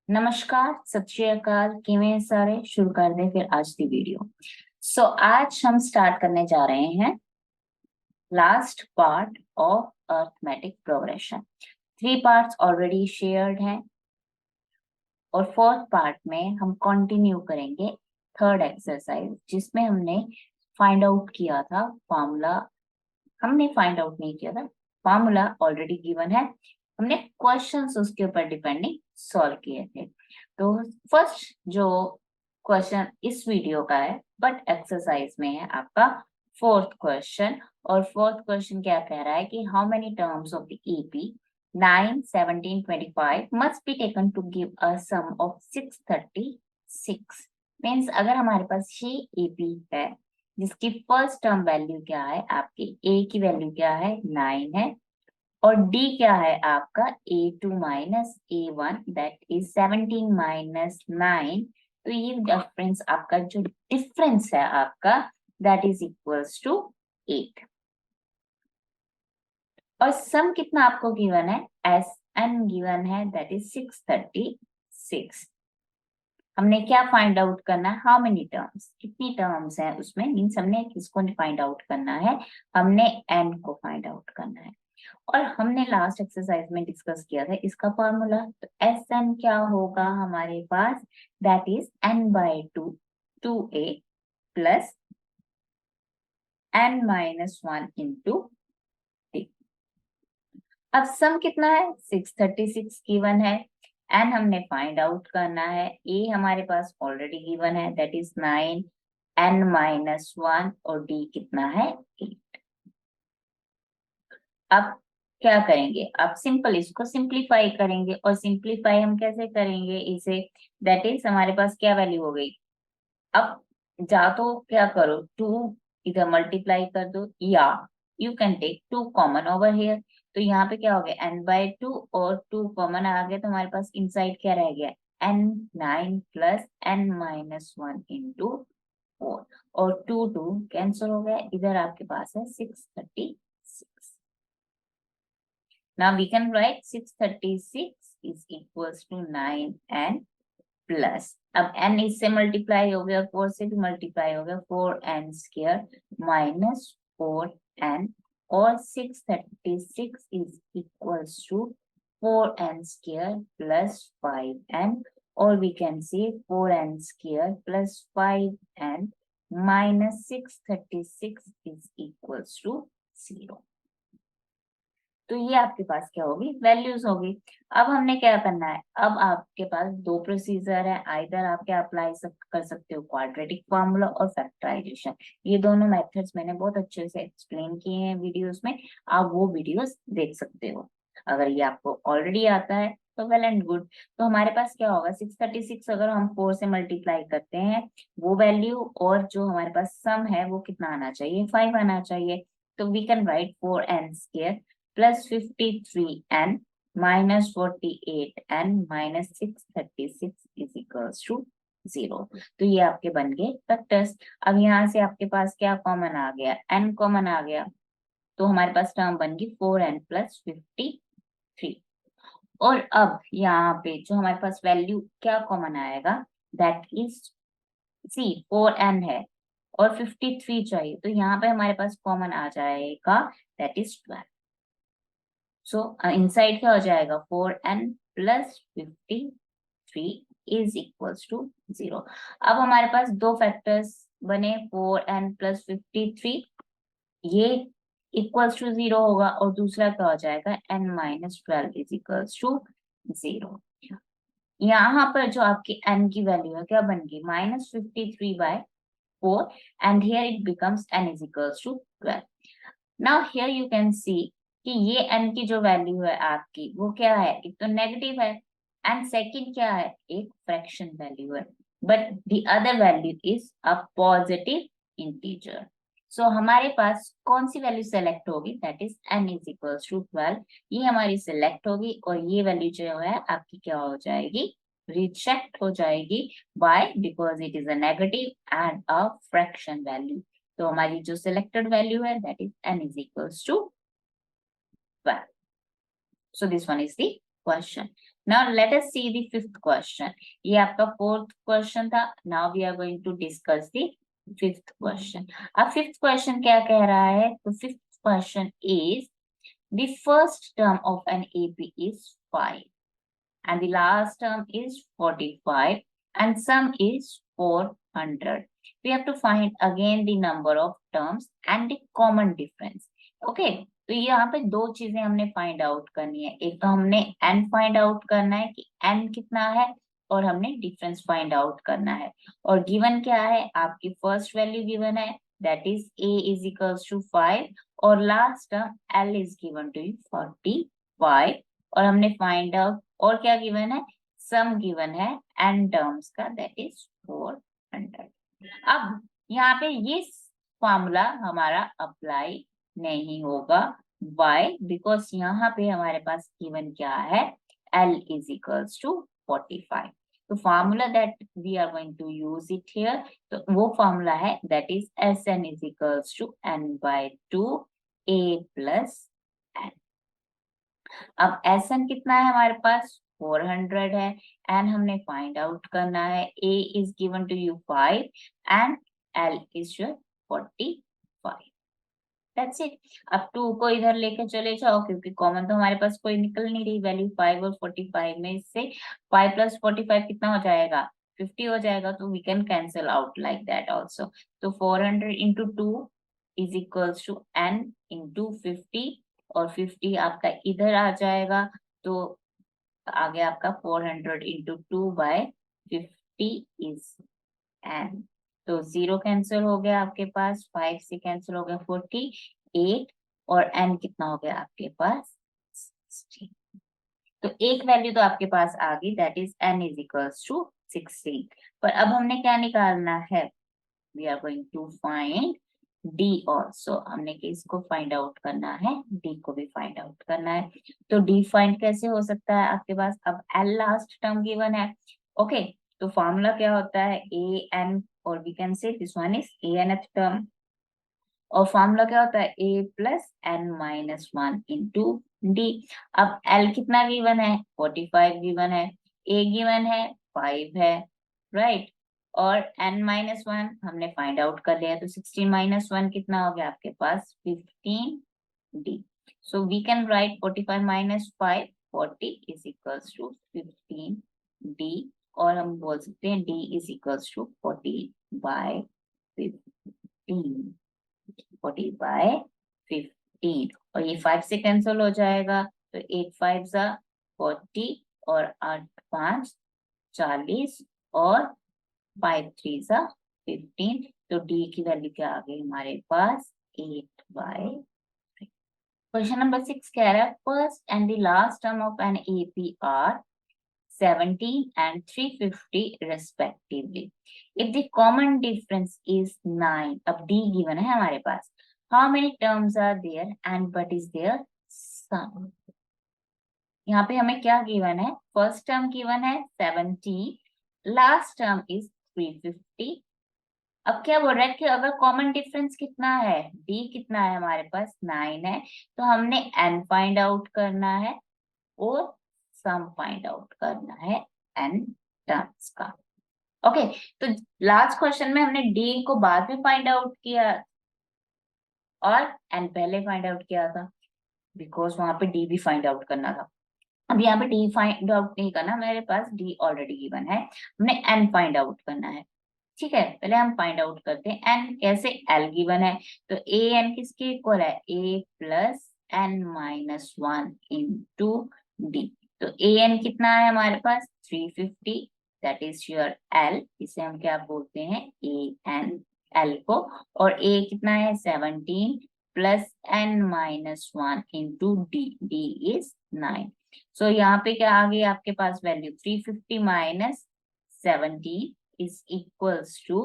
नमस्कार, सत श्री अकाल। किवें सारे शुरू कर दे फिर आज की वीडियो। आज हम स्टार्ट करने जा रहे हैं last part of arithmetic progression. 3 parts already shared हैं और 4th पार्ट में हम कंटिन्यू करेंगे थर्ड एक्सरसाइज, जिसमें हमने फाइंड आउट किया था फार्मूला। हमने फाइंड आउट नहीं किया था, फार्मूला ऑलरेडी गिवन है, हमने क्वेश्चंस उसके ऊपर डिपेंडिंग सॉल्व किए थे। तो फर्स्ट जो क्वेश्चन इस वीडियो का है बट एक्सरसाइज में है आपका 4th क्वेश्चन। और 4th क्वेश्चन क्या कह रहा है कि how many terms of the EP 9, 17, 25 must be taken to give a sum of 636। Means अगर हमारे पास ये एपी है जिसकी फर्स्ट टर्म वैल्यू क्या है, आपकी ए की वैल्यू क्या है 9 है, और डी क्या है आपका A2 minus A1 that is 17 minus 9। तो ये डिफरेंस आपका जो डिफरेंस है आपका दैट इज इक्वल्स टू 8। और सम कितना आपको गिवन है, एस एन गिवन है दैट इज 636। हमने क्या फाइंड आउट करना है, हाउ मेनी टर्म्स, कितनी टर्म्स हैं उसमें, मीन्स हमने किसको फाइंड आउट करना है, हमने एन को फाइंड आउट करना है। और हमने लास्ट एक्सरसाइज में डिस्कस किया था इसका फॉर्मूला। तो एस एन क्या होगा हमारे पास, that is n by 2a plus n minus 1 into d. अब सम कितना है, 636 गिवन है, एन हमने फाइंड आउट करना है, ए हमारे पास ऑलरेडी गिवन है दैट इज 9, एन माइनस 1 और डी कितना है 8। अब क्या करेंगे, अब सिंपल इसको सिंप्लीफाई करेंगे। और सिंप्लीफाई हम कैसे करेंगे इसे, दैट इज हमारे पास क्या वैल्यू हो गई, अब जा तो क्या करो 2 इधर मल्टीप्लाई कर दो, या you can take 2 common over here. तो यहाँ पे क्या हो गया n बाय 2 और 2 कॉमन आ गया, तो हमारे पास इनसाइड क्या रह गया n 9 plus n minus 1 into 4, और 2 कैंसिल हो गया, इधर आपके पास है 636। Now we can write 636 is equals to 9n plus, अब n इससे मल्टीप्लाई हो गया, 4 से भी मल्टीप्लाई हो गया, 4n स्क्वायर माइनस 4n, और 636 is equals to 4n square plus 5n, और we can say 4n square plus 5n minus 636 is equals to 0। तो ये आपके पास क्या होगी, वैल्यूज होगी। अब हमने क्या करना है, अब आपके पास 2 प्रोसीजर है, आइदर आप क्या अप्लाई कर सकते हो क्वाड्रेटिक फार्मूला और फैक्टराइजेशन। ये दोनों मेथड्स मैंने बहुत अच्छे से एक्सप्लेन किए हैं वीडियोस में, आप वो वीडियोस देख सकते हो। अगर ये आपको ऑलरेडी आता है तो वेल एंड गुड। तो हमारे पास क्या होगा, 636 अगर हम 4 से मल्टीप्लाई करते हैं वो वैल्यू, और जो हमारे पास सम है वो कितना आना चाहिए, 5 आना चाहिए। तो we can write 4n square plus 53n minus 48n minus 636 is equals to 0। तो ये आपके बन गए फैक्टर्स। अब यहाँ से आपके पास क्या कॉमन आ गया, n कॉमन आ गया, तो हमारे पास टर्म बन गई 4n प्लस 53। और अब यहाँ पे जो हमारे पास वैल्यू क्या कॉमन आएगा, दैट इज सी 4n है और 53 चाहिए, तो यहाँ पे हमारे पास कॉमन आ जाएगा दैट इज 12। सो इनसाइड क्या हो जाएगा, 4n plus 53 is equals to 0। अब हमारे पास 2 फैक्टर्स बने, 4n प्लस 53, ये इक्वल्स टू 0 होगा, और दूसरा क्या हो जाएगा n minus 12 is equals to 0। यहाँ पर जो आपकी n की वैल्यू है क्या बन गई, minus 53 by 4, and here it becomes n is equals to 12। Now here you can see कि ये n की जो वैल्यू है आपकी वो क्या है, एक तो नेगेटिव है, एंड सेकंड क्या है, एक फ्रैक्शन वैल्यू है, but the other value is a positive integer. So हमारे पास कौन सी वैल्यू सेलेक्ट होगी, that is n is equals to 12, ये हमारी सिलेक्ट होगी, और ये वैल्यू जो है आपकी क्या हो जाएगी, रिजेक्ट हो जाएगी। Why? Because it is a negative and a fraction value. तो हमारी जो सिलेक्टेड वैल्यू है that is n is equals to 12. So this one is the question. Now let us see the fifth question. ये आपका fourth question था. Now we are going to discuss the fifth question. अब fifth question क्या कह रहा है? तो fifth question is the first term of an AP is 5 and the last term is 45 and sum is 400. We have to find again the number of terms and the common difference. Okay, तो यहाँ पे दो चीजें हमने find out करनी है. एक तो हमने n फाइंड आउट करना है कि n कितना है और हमने डिफरेंस फाइंड आउट करना है. और गिवन क्या है? आपकी फर्स्ट वैल्यू गिवन है that is a is equals to 5 और last term l is given to you 45 और हमने फाइंड आउट और क्या गिवन है? सम गिवन है n टर्म्स का दैट इज 400. अब यहाँ पे ये फॉर्मूला हमारा अप्लाई नहीं होगा. Why? बिकॉज यहाँ पे हमारे पास गिवन क्या है? L is equals to 45. तो formula that we are going to use it here, तो वो फॉर्मूला है that is Sn is equals to n/2 a plus n. अब Sn कितना है हमारे पास? 400 है एंड हमने फाइंड आउट करना है. A is given to you 5 and L is 45. That's it. अब 2 को इधर लेके चले जाओ क्योंकि कॉमन तो हमारे पास कोई निकल नहीं रही वैल्यू. 5 और 45 में से 5 प्लस 45 कितना हो जाएगा? 50 हो जाएगा. तो we can cancel out like that also. तो 400 into 2 is equals to n into 50 और 50 आपका इधर आ जाएगा. तो आगे आपका 400 इंटू 2 बाय 50 इज n. तो 0 कैंसिल हो गया आपके पास. 5 से कैंसिल हो गया 48 और n कितना हो गया आपके पास? 16. तो एक वैल्यू तो आपके पास आ गई that is n is equals to 16. पर अब हमने क्या निकालना है? We are going to find d also. हमने किसको फाइंड आउट करना है? d को भी फाइंड आउट करना है. तो d फाइंड कैसे हो सकता है आपके पास? अब l लास्ट टर्म गिवन है. ओके, तो फॉर्मूला क्या होता है? a n और we can say this one is a nth term और फॉर्मूला क्या होता है? a plus n minus 1 into d. अब l कितना गिवन है? 45 गिवन है. a गिवन है 5 है, राइट. और n माइनस 1 हमने फाइंड आउट कर लिया. तो 16 माइनस 1 कितना हो गया आपके पास? 15d. So we can write 45 minus 5 40 is equals to 15d. और हम बोल सकते हैं d is equals to 40 by 15. 40 by 15 और ये 5 से कैंसिल हो जाएगा. तो 8 5 जा 40 और 8 5 40 और 5 3 जा 15. तो d की वैल्यू क्या आ गई हमारे पास? 8 बाय 3. क्वेश्चन नंबर 6 कह रहा है first and the last term of an AP are 17 and 350 respectively. If the common difference is 9, अब d given है हमारे पास. How many terms are there and what is their sum? यहाँ पे हमें क्या given है? फर्स्ट टर्म given है 17, last term is 350. अब क्या बोल रहा है कि अगर कॉमन डिफरेंस कितना है? d कितना है हमारे पास? 9 है. तो हमने n फाइंड आउट करना है और सम फाइंड आउट करना है n टर्म्स का. ओके, तो लास्ट क्वेश्चन में हमने d को बाद में फाइंड आउट किया और n पहले फाइंड आउट किया था बिकॉज वहां पे d भी फाइंड आउट करना था. अब यहाँ पे d फाइंड आउट नहीं करना, मेरे पास d ऑलरेडी गिवन है. हमने n फाइंड आउट करना है. ठीक है, पहले हम फाइंड आउट करते हैं n कैसे. l गिवन है तो a n किसके इक्वल है? a plus n minus 1 into d. तो an कितना है हमारे पास? 350 दैट इज योर l. इसे हम क्या बोलते हैं? an l को. और a कितना है? 17 plus n minus 1 into d. d is 9. So यहाँ पे क्या आ गई आपके पास वैल्यू? 350 minus 17 is equals to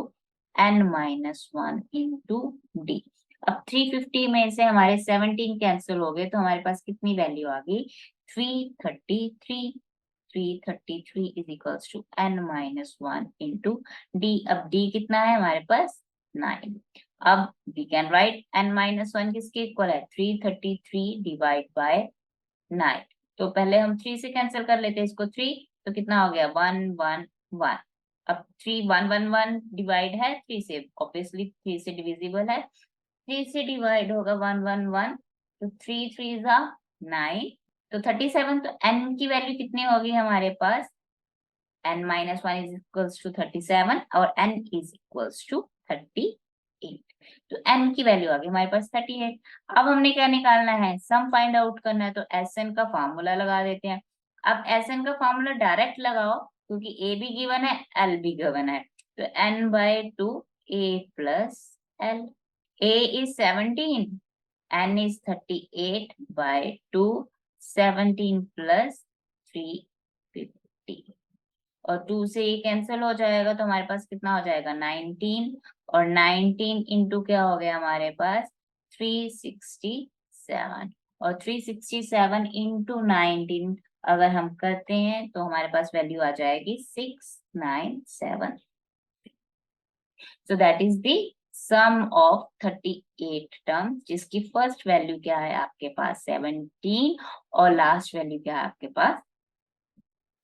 n minus 1 into d. अब 350 में से हमारे 17 कैंसिल हो गए तो हमारे पास कितनी वैल्यू आ गई? 333. 333 is equals to n minus 1 into d. अब d कितना है हमारे पास? 9. अब we can write n minus 1 किसके इक्वल है? 333 डिवाइड बाय 9. तो पहले हम 3 से कैंसिल कर लेते हैं इसको, 3 तो कितना हो गया 1 1 1। अब 3 1 1 1 डिवाइड है 3 से, ऑब्वियसली 3 से डिविजिबल है, 3 से डिवाइड होगा 1 1 1, तो 3 3 जा 9, तो 37। तो n की वैल्यू कितनी होगी हमारे पास, n minus 1 is equals to 37 और n is equals to 38। तो n की वैल्यू आ गई हमारे पास 38। अब हमने क्या निकालना है, सम फाइंड आउट करना है, तो Sn का फार्मूला लगा देते हैं। अब Sn का फार्मूला डायरेक्ट लगाओ क्योंकि a भी गिवन है l भी गिवन है, तो n by 2 a plus l, a is 17, n is 38 by 2, 17 plus 350, और 2 से ये कैंसिल हो जाएगा तो हमारे पास कितना हो जाएगा 19, और 19 इंटू क्या हो गया हमारे पास 367, और 367 इंटू 19 अगर हम करते हैं तो हमारे पास वैल्यू आ जाएगी 697। So that is the sum of 38 terms, जिसकी फर्स्ट वैल्यू क्या है आपके पास 17 और लास्ट वैल्यू क्या है आपके पास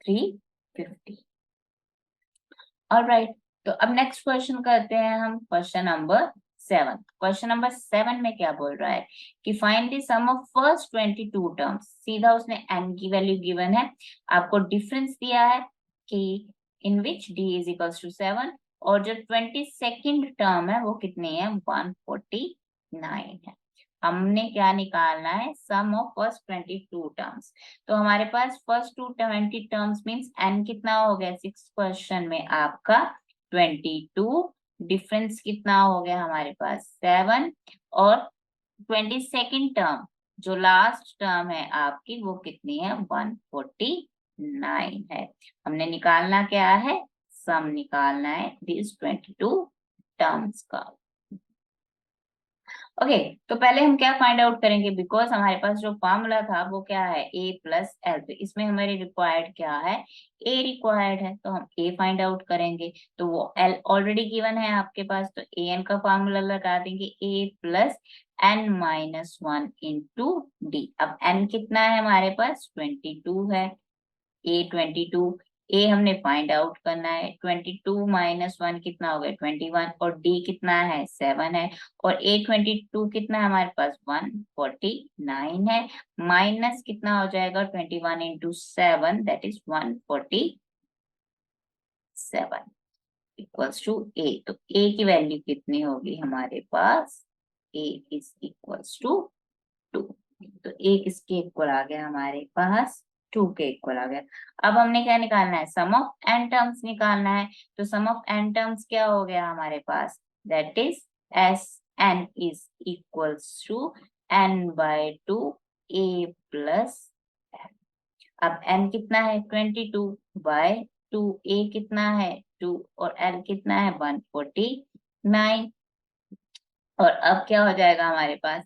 350। ऑलराइट, तो अब नेक्स्ट क्वेश्चन करते हैं हम, क्वेश्चन नंबर 7। क्वेश्चन नंबर 7 में क्या बोल रहा है कि find the sum of first 22 terms. सीधा उसने n की वैल्यू गिवन है, आपको डिफरेंस दिया है कि इन विच d इज इक्वल्स टू 7, और जो 22nd टर्म है वो कितनी है 149 है। हमने क्या निकालना है, सम ऑफ फर्स्ट 22 टर्म्स। तो हमारे पास फर्स्ट 20 टर्म्स मींस n कितना हो गया 6 क्वेश्चन में आपका 22, डिफरेंस कितना हो गया हमारे पास 7, और 22nd टर्म जो लास्ट टर्म है आपकी वो कितनी है 149 है। हमने निकालना क्या है, सम निकालना है दिस 22 टर्म्स का। ओके, तो पहले हम क्या फाइंड आउट करेंगे, बिकॉज हमारे पास जो फॉर्मूला था वो क्या है a प्लस एल, तो इसमें हमारे रिक्वायर्ड क्या है a रिक्वायर्ड है, तो हम a फाइंड आउट करेंगे। तो वो l ऑलरेडी गिवन है आपके पास, तो an का फॉर्मूला लगा देंगे a plus n minus 1 into d. अब n कितना है हमारे पास 22 है, a 22, a हमने फाइंड आउट करना है, 22 माइनस 1 कितना हो गया 21, और d कितना है 7 है, और a 22 कितना है हमारे पास 149 है, माइनस कितना हो जाएगा 21 into 7 that is 147 equals to a। तो a की वैल्यू कितनी होगी हमारे पास, a इज इक्वल्स टू 2, तो a किसके इक्वल आ गया हमारे पास 2 के इक्वल आ गया। अब हमने क्या निकालना है, सम ऑफ n टर्म्स निकालना है, तो सम ऑफ n टर्म्स क्या हो गया हमारे पास, that is S n is equals to n by 2 a plus. अब n कितना है 22 बाय 2, a कितना है 2, और l कितना है 149, और अब क्या हो जाएगा हमारे पास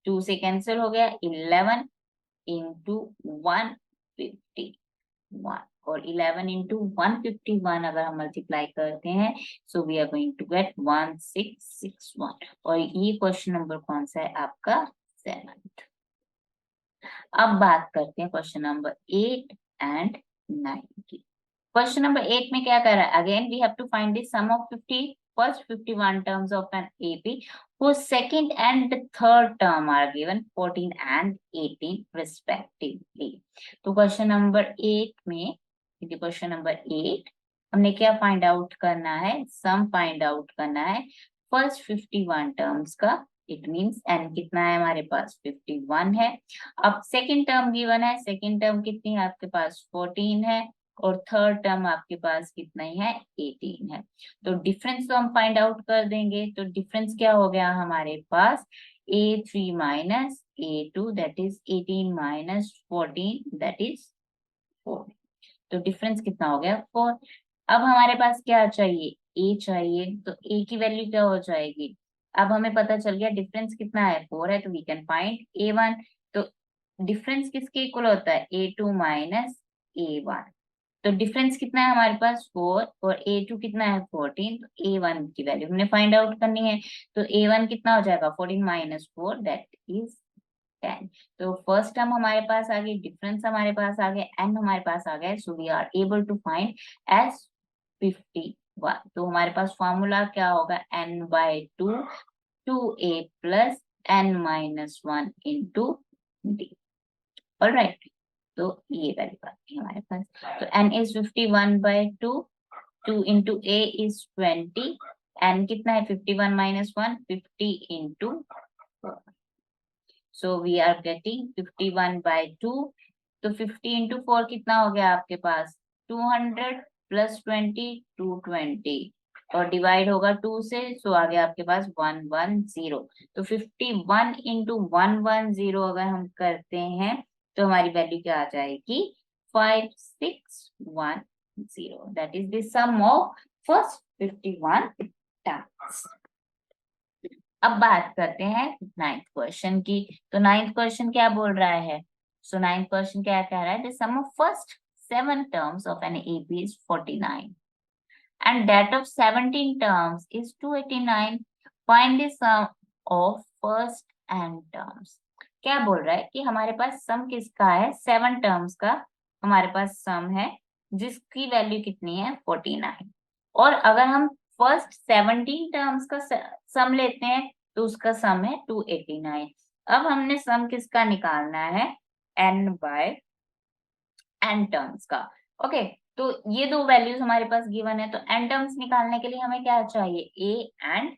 2 से कैंसिल हो गया 11 इंटू 151, और 11 इंटू 151 अगर हम मल्टीप्लाई करते हैं so we are going to get 1661, और ये क्वेश्चन नंबर कौन सा है आपका 7th। अब बात करते हैं क्वेश्चन नंबर 8 एंड 9 की। क्वेश्चन नंबर 8 में क्या कर रहा है, again we have to find the sum of first 51 terms of an AP whose second and third term are given 14 and 18 respectively। तो क्वेश्चन नंबर 8 में, क्वेश्चन नंबर 8 हमने क्या फाइंड आउट करना है, सम फाइंड आउट करना है first 51 terms का। It means n कितना है हमारे पास 51 है। अब सेकंड टर्म गिवन है, सेकंड टर्म कितनी है आपके पास 14 है, और थर्ड टर्म आपके पास कितना ही है 18 है। तो डिफरेंस तो हम फाइंड आउट कर देंगे, तो डिफरेंस क्या हो गया हमारे पास a3 minus a2 that is 18 minus 14 that is 4। तो डिफरेंस कितना हो गया 4। अब हमारे पास क्या चाहिए a चाहिए, तो a की वैल्यू क्या हो जाएगी, अब हमें पता चल गया डिफरेंस कितना है 4 है, तो वी कैन फाइंड a1। तो डिफरेंस किसके इक्वल होता है a2 माइनस a1, तो डिफरेंस कितना है हमारे पास 4, और a2 कितना है 14, तो a1 की वैल्यू हमने फाइंड आउट करनी है। तो a1 कितना हो जाएगा 14 माइनस 4 दैट इज 10। तो फर्स्ट टर्म हमारे पास आ गई, डिफरेंस हमारे पास आ गया, एन हमारे पास आ गया, so we are able to find S 51। तो हमारे पास फॉर्मूला क्या होगा, n/2 2a plus n-1 into D. Alright, तो ये वाली बात है हमारे पास। तो n is 51/2, 2 into a is 20, n कितना है 51 minus 1, 50 into 4। So we are getting 51/2। तो 50 इंटू 4 कितना हो गया आपके पास, 200 प्लस 20 220, और डिवाइड होगा 2 से, सो आ गया आपके पास 110। तो 51 इंटू 110 अगर हम करते हैं तो हमारी वैल्यू क्या आ जाएगी, 5610। That is the sum of first 51 terms. अब बात करते हैं नाइन्थ क्वेश्चन की। तो नाइन्थ क्वेश्चन क्या बोल रहा है, सो नाइन्थ क्वेश्चन क्या कह रहा है, the sum of first 7 terms of an AP is 49 and that of 17 terms is 289. Find the sum of first n terms. क्या बोल रहा है कि हमारे पास सम किसका है, 7 terms का हमारे पास सम है, जिसकी वैल्यू कितनी है 49, और अगर हम फर्स्ट 17 टर्म्स का सम लेते हैं तो उसका सम है 289। अब हमने सम किसका निकालना है, n टर्म्स का। ओके, तो ये दो वैल्यूज हमारे पास गिवन है, तो n टर्म्स निकालने के लिए हमें क्या चाहिए, a and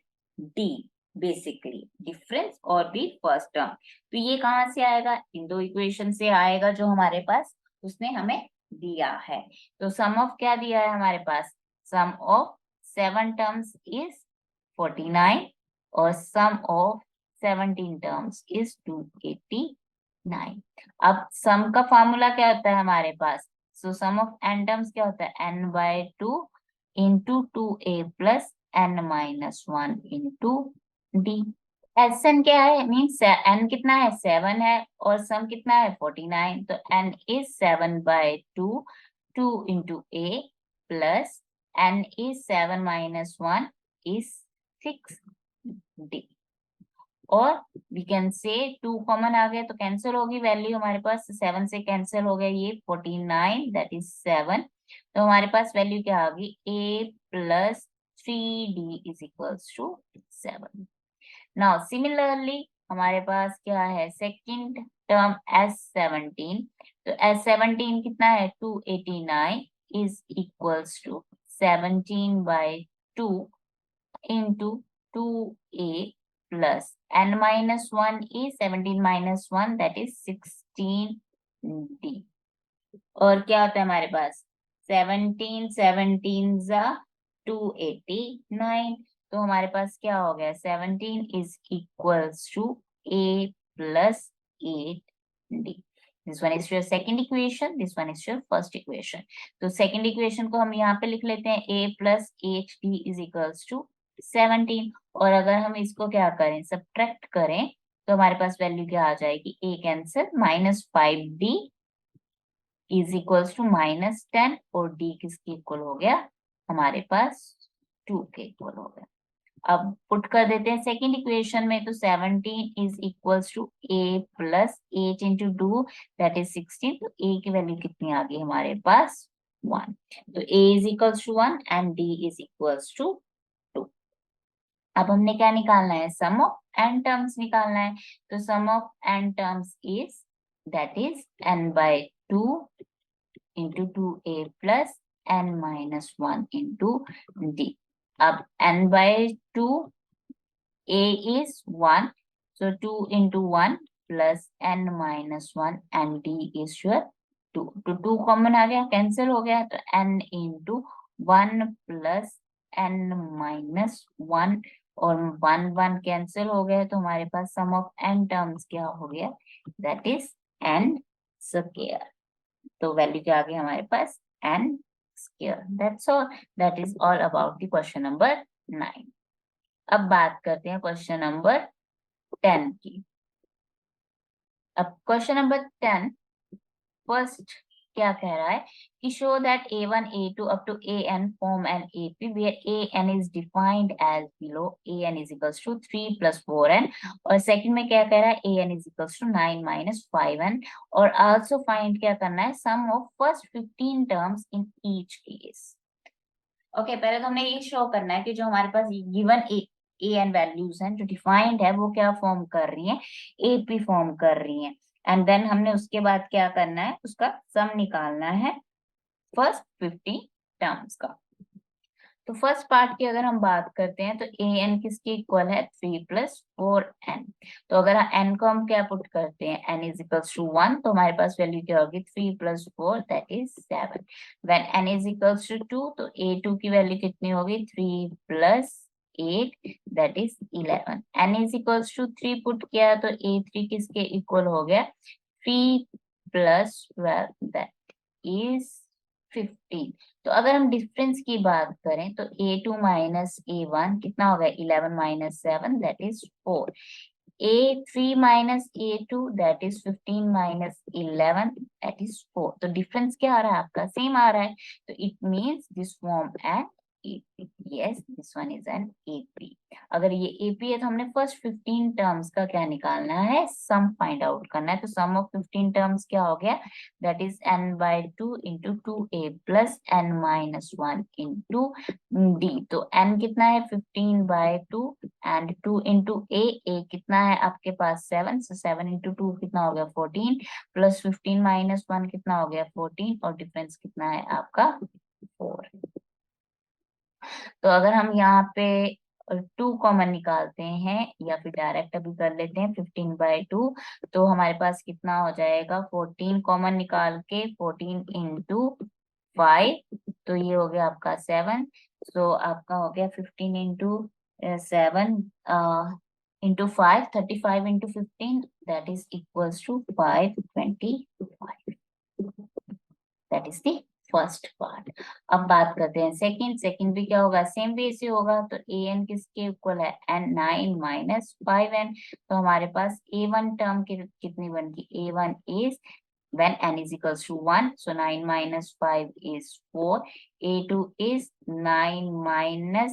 d, basically difference और भी फर्स्ट टर्म। तो ये कहाँ से आएगा, इन दो इक्वेशन से आएगा जो हमारे पास उसने हमें दिया है। तो सम ऑफ क्या दिया है हमारे पास, सम ऑफ 7 टर्म्स इज 49 और सम ऑफ 17 टर्म्स इज 289। अब सम का फॉर्मूला क्या होता है हमारे पास, so sum of n terms क्या होता है, n/2 into 2a plus n-1 into d. N क्या है, मीन्स n कितना है 7 है और सम कितना है 49, तो n is 7/2, 2 into a plus n is 7 minus 1 is 6d। और वी कैन से 2 कॉमन आ गया तो कैंसिल होगी वैल्यू हमारे पास, 7 से कैंसिल हो गया ये 49, दैट इज 7। तो हमारे पास वैल्यू क्या आ गई, a plus 3d is equals to 7। Now similarly हमारे पास क्या है, सेकंड टर्म S17। तो S17 कितना है 289 is equals to 17/2 into 2a plus n-1 is 17 minus 1 that is 16d। और क्या होता है हमारे पास, 17 17 जा 289, तो हमारे पास क्या हो गया, 17 is equals to a plus 8d। This one is your second equation, this one is your first equation. तो सेकेंड इक्वेशन को हम यहाँ पे लिख लेते हैं, a plus 8d is equals to 17, और अगर हम इसको क्या करें, सब्ट्रैक्ट करें, तो हमारे पास वैल्यू क्या आ जाएगी, a cancel, -5d is equals to -10, और d किसके इक्वल हो गया, हमारे पास 2 के इक्वल हो गया। अब पुट कर देते हैं सेकंड इक्वेशन में, तो 17 is equals to a plus 8 into 2 that is 16, तो a की वैल्यू कितनी आ गई हमारे पास 1। तो a is equals to 1 and d is equals to 2। अब हमने क्या निकालना है, सम ऑफ n टर्म्स निकालना है। तो sum of n terms is that is n/2 into 2a plus n-1 into d। अब n/2 a is 1, so 2 into 1 plus n-1 and d is your 2। तो 2 कॉमन आ गया, कैंसिल हो गया, तो n into 1 plus n-1 और 1 1 cancel हो गया, तो हमारे पास सम ऑफ n टर्म्स क्या हो गया, दैट इज n स्क्वायर। तो वैल्यू क्या आ गई हमारे पास, n square. That's all, that is all about the question number 9। अब बात करते हैं क्वेश्चन नंबर 10 की। अब क्वेश्चन नंबर 10, फर्स्ट क्या कह रहा है कि show that a1 a2 up to an form an AP where an is defined as below an is equals to 3 plus 4n और सेकंड में क्या कह रहा है an is equals to 9 minus 5n और also find क्या करना है sum of first 15 terms in each case। Okay पहले तो हमने ये शो करना है कि जो हमारे पास गिवन ए एन वैल्यूज हैं जो डिफाइंड है वो क्या फॉर्म कर रही हैं, एपी फॉर्म कर रही हैं। एंड देन हमने उसके बाद क्या करना है, उसका सम निकालना है फर्स्ट 50 टर्म्स का। तो फर्स्ट पार्ट की अगर हम बात करते हैं तो ए एन किसके इक्वल है 3 प्लस 4n। तो अगर एन को हम क्या पुट करते हैं n इज इक्वल्स टू 1 तो हमारे पास वैल्यू क्या होगी 3 plus 4 that is 7। When n is equals to 2 तो a2 की वैल्यू कितनी होगी 3 plus 8 that is 11। n is equals to 3 put किया तो a3 किसके इक्वल हो गया 3 प्लस 12 दैट इज 15। तो अगर हम डिफरेंस की बात करें तो a2 माइनस a1 कितना होगा 11 minus 7 that is 4। a3 minus a2 that is 15 minus 11 that is 4। तो डिफरेंस क्या आ रहा है आपका सेम आ रहा है। तो it means this form an AP। Yes, this one is an AP। अगर ये AP है तो हमने फर्स्ट 15 टर्म्स का क्या निकालना है सम फाइंड आउट करना है। तो सम ऑफ 15 टर्म्स क्या हो गया that is n by 2 into 2a plus n minus 1 into d। तो n कितना है 15 बाई 2 एंड 2 इंटू a कितना है आपके पास 7, so 7 इंटू 2 कितना हो गया 14 प्लस 15 माइनस 1 कितना हो गया 14 और डिफरेंस कितना है आपका 4। तो अगर हम यहाँ पे 2 कॉमन निकालते हैं या फिर डायरेक्ट अभी कर लेते हैं 15 बाई 2 तो हमारे पास कितना हो जाएगा 14 कॉमन निकाल के 14 इंटू 5 तो ये हो गया आपका 7। सो आपका हो गया 15 into 7 into 5 35 into 15 that is equals to 525। That is the first part. अब बात करते हैं सेकंड भी क्या होगा सेम वे से होगा। तो ए एन किसके इक्वल है एन 9 माइनस 5n। तो हमारे पास a1 टर्म कितनी बनती a1 is when n is equals to 1 so 9 minus 5 is 4। a2 is 9 minus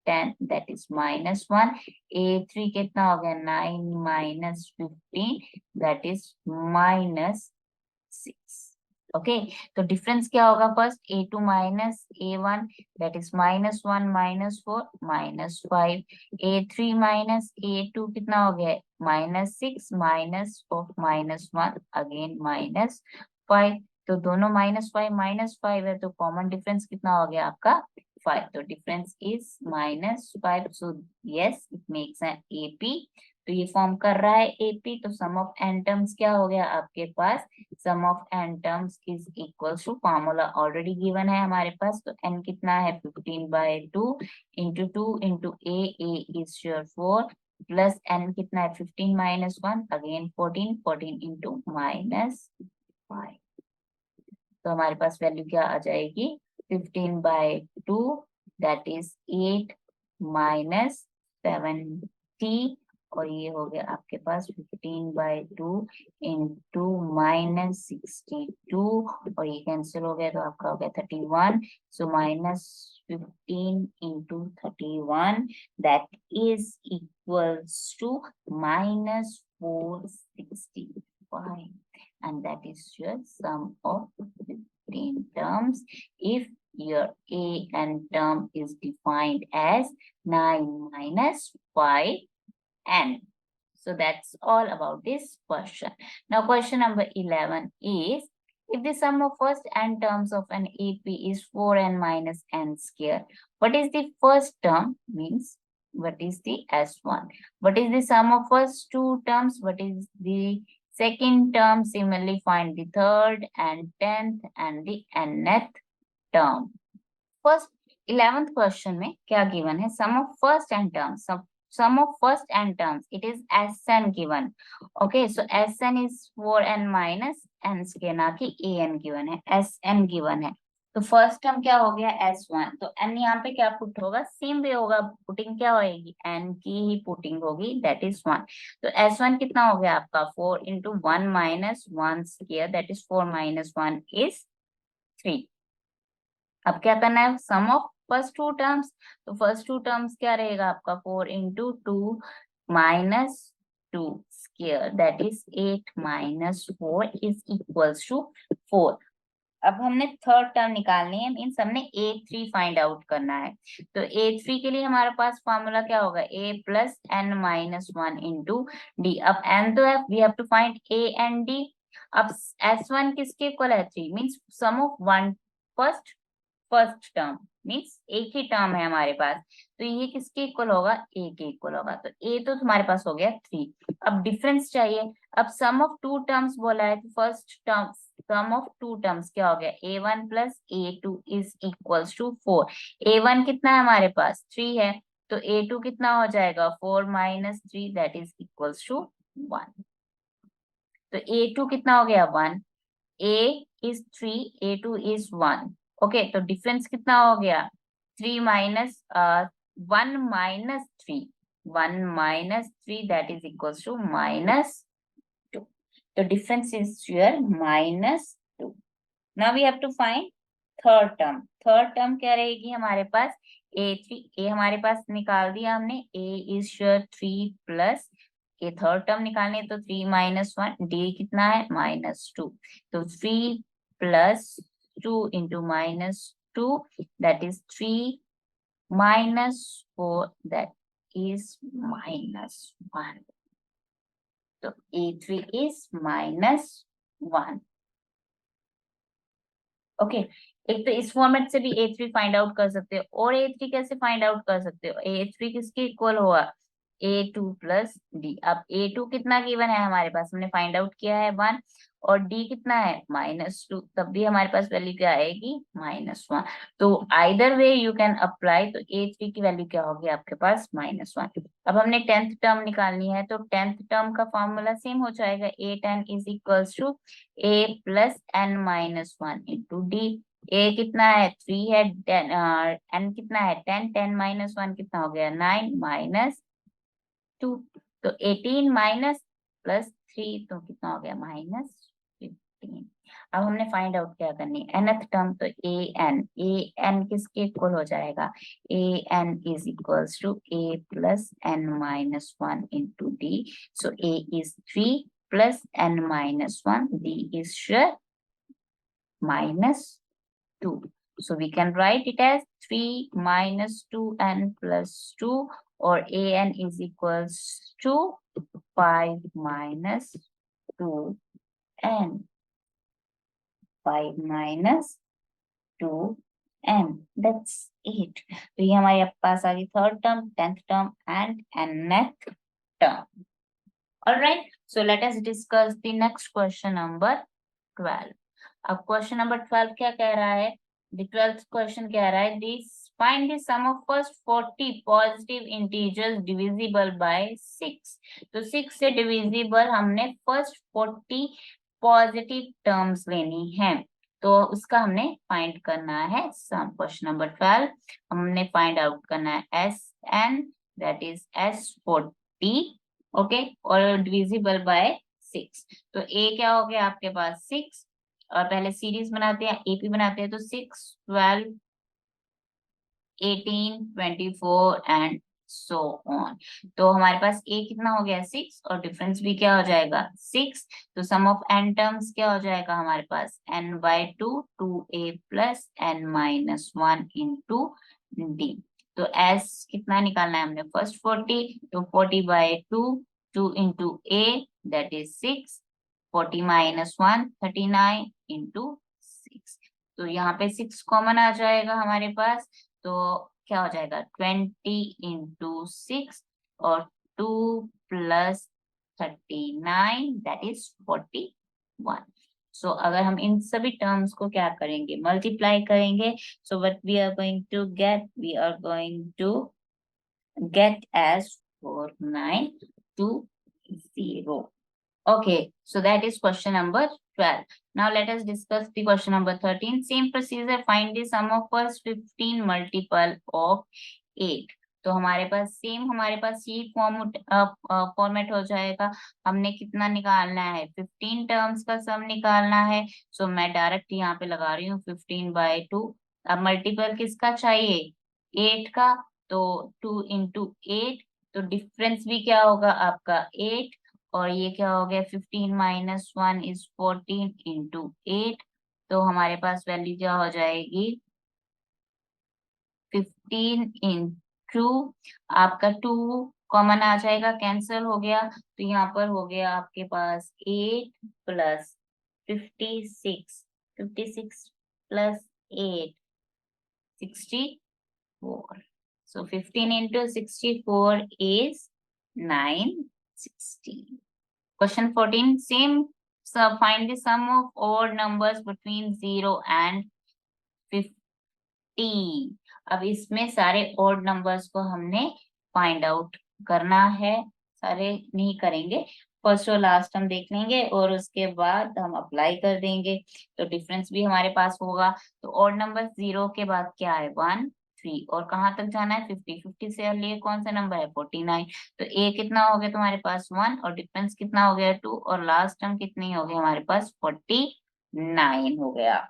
10 that is minus 1। a3 कितना हो गया 9 minus 15 that is minus 6। Okay तो डिफरेंस क्या होगा first a2 minus a1 that is minus 1 minus 4 minus 5। a3 minus a2 कितना हो गया minus 6 minus of minus 1 again minus 5। तो दोनों -5 है तो कॉमन डिफरेंस कितना हो गया आपका 5। तो difference is -5। So yes it makes an AP। तो ये फॉर्म कर रहा है AP। तो सम ऑफ n टर्म्स क्या हो गया आपके पास sum of n terms is equals to formula already given है हमारे पास। तो n कितना है 15 by 2 into a is your 4 plus n कितना है 15 माइनस 1 अगेन 14 इंटू माइनस 5। तो हमारे पास वैल्यू क्या आ जाएगी 15 बाई 2 दैट इज 8 माइनस 70 और ये हो गया आपके पास 15 बाई 2 इंटू माइनस 62 और ये कैंसिल हो गया तो आपका हो गया 31। So minus 15 into 31 that is equals to minus 465 and that is your sum of 15 terms if your a n term is defined as 9 minus 5n। So that's all about this question. Now question number 11 is if the sum of first n terms of an AP is 4n minus n square, what is the first term means what is the S1? What is the sum of first two terms? What is the second term? Similarly find the third and 10th and the nth term। First 11th question में क्या given है sum of first n terms। Sum of first n terms it is Sn given। Okay so Sn is 4n minus n square ना कि an given है Sn given है। तो first term क्या हो गया S1, तो n यहाँ पे क्या पुट होगा, सेम वे होगा, पुटिंग क्या होगी, n की ही पुटिंग होगी, दैट इज 1। तो S1 कितना हो गया आपका 4 into 1 minus 1 square, that is 4 minus 1 is 3। अब क्या करना है, sum of first two terms, तो फर्स्ट टू टर्म्स क्या रहेगा आपका 4 into 2 minus 2 square, that is 8 minus 4 is equals to 4। अब हमने थर्ड टर्म निकालनी है, मीन्स हमने A3 फाइंड आउट करना है। तो A3 के लिए हमारे पास फॉर्मूला क्या होगा, A plus n minus 1 into d. अब n तो है, we have to find A and D। अब S1 किसके इक्वल है 3, means sum of one first term, means एक ही टर्म है हमारे पास, तो ये किसके इक्वल होगा, ए के इक्वल होगा। तो ए तो तुम्हारे पास हो गया 3। अब डिफरेंस चाहिए, अब सम ऑफ टू टर्म्स बोला है, तो first term sum of two terms क्या हो गया, A1 plus A2 is equals to 4। A1 कितना है हमारे पास 3 है, तो A2 कितना हो जाएगा 4 minus 3, that is equals to 1। तो A2 कितना हो गया 1, A is 3, A2 is 1। Okay, तो डिफरेंस कितना हो गया 3 minus 1 minus 3, 1 minus 3 that is equals to minus 2। तो difference is here minus 2। Now we have to find third term. Third term क्या रहेगी हमारे पास, A3, A हमारे पास निकाल दिया हमने, A इज श्योर 3 प्लस, ये थर्ड टर्म निकालने, तो 3 माइनस 1, डी कितना है माइनस 2, तो 3 plus 2 into minus 2, that is 3 minus 4, that is minus 1। तो A3 इज माइनस 1। ओके, एक तो इस फॉर्मेट से भी A3 फाइंड आउट कर सकते हो, और A3 कैसे फाइंड आउट कर सकते हो, A3 किसके इक्वल हुआ, A2 प्लस डी। अब A2 कितना गिवन है हमारे पास, हमने फाइंड आउट किया है 1, और D कितना है माइनस 2, तब भी हमारे पास वैल्यू क्या आएगी माइनस 1। तो either way you can apply, तो A3 की वैल्यू क्या होगी आपके पास माइनस 1। अब हमने टेंथ टर्म निकालनी है, तो टेंथ टर्म का फॉर्मूला सेम हो जाएगा, A10 is equals to A plus n minus 1 into d. A कितना है 3 है, n कितना है 10, 10 माइनस 1 कितना हो गया 9 माइनस 2, तो 18 माइनस प्लस 3, तो कितना हो गया माइनस 15। अब हमने फाइंड आउट क्या करनी है nth टर्म, तो an किसके इक्वल हो जाएगा, an is equals to A plus n minus 1 into d. So A is 3 plus n minus 1, D is sure minus 2. So we can write it as 3 minus 2n plus 2, or an is equals to 5 minus 2n. 5 minus 2n. That's it. तो ये हमारे पास आ गई third term, tenth term and nth term. Alright, so let us discuss the next question number 12. अब question number 12 क्या कह रहा है, द 12th क्वेश्चन कह रहा है this find the sum of first 40 positive integers divisible by 6। तो 6 से डिविजिबल हमने फर्स्ट 40 पॉजिटिव टर्म्स लेनी है, तो उसका हमने फाइंड करना है सम। क्वेश्चन नंबर 12 हमने फाइंड आउट करना है Sn, that is S40, okay, और डिविजिबल बाय 6। तो A क्या हो गया आपके पास 6, और पहले सीरीज बनाते हैं, एपी बनाते हैं, तो 6 12 18 24 एंड सो ऑन। तो हमारे पास ए कितना हो गया 6, और डिफरेंस भी क्या हो जाएगा 6। तो सम ऑफ एन टर्म्स क्या हो जाएगा हमारे पास n by 2 2a plus n minus 1 into D. तो s कितना निकालना है हमने फर्स्ट 40, तो 40 by 2 2 into a that is 6, 40 minus 1 39 into 6। तो यहाँ पे 6 कॉमन आ जाएगा हमारे पास, तो क्या हो जाएगा 20 इंटू 6, और 2 प्लस 39 दैट इज 41। सो अगर हम इन सभी टर्म्स को क्या करेंगे मल्टीप्लाई करेंगे, so what we are going to get, we are going to get as 4920। Okay, so that is question number 12. Now let us discuss the question number 13. Same procedure, find the sum of first 15 multiple of 8. तो हमारे पास ये format हो जाएगा। हमने कितना निकालना है, 15 terms का सम निकालना है। सो मैं डायरेक्ट यहाँ पे लगा रही हूँ 15/2। अब मल्टीपल किसका चाहिए, 8 का, तो 2 into 8, तो डिफरेंस भी क्या होगा आपका 8, और ये क्या हो गया 15 - 1 is 14 into 8, तो हमारे पास वैल्यू क्या हो जाएगी 15 into आपका 2 कॉमन आ जाएगा, कैंसिल हो गया, तो यहाँ पर हो गया आपके पास 8 plus 56, 56 plus 8, 64. So 15 into 64 is 960. Question 14. Same. So find the sum of odd numbers between 0 and 50. अब इसमें सारे odd numbers को हमने find out करना है। सारे नहीं करेंगे, फर्स्ट और लास्ट हम देख लेंगे और उसके बाद हम अप्लाई कर देंगे, तो डिफरेंस भी हमारे पास होगा। तो odd नंबर 0 के बाद क्या है 1, 3, और कहाँ तक जाना है 50, 50 से लिए कौन सा नंबर है 49, तो a कितना हो गया तुम्हारे पास 1, और डिफरेंस कितना हो गया 2, और लास्ट टर्म कितनी हो गई हमारे पास 49 हो गया।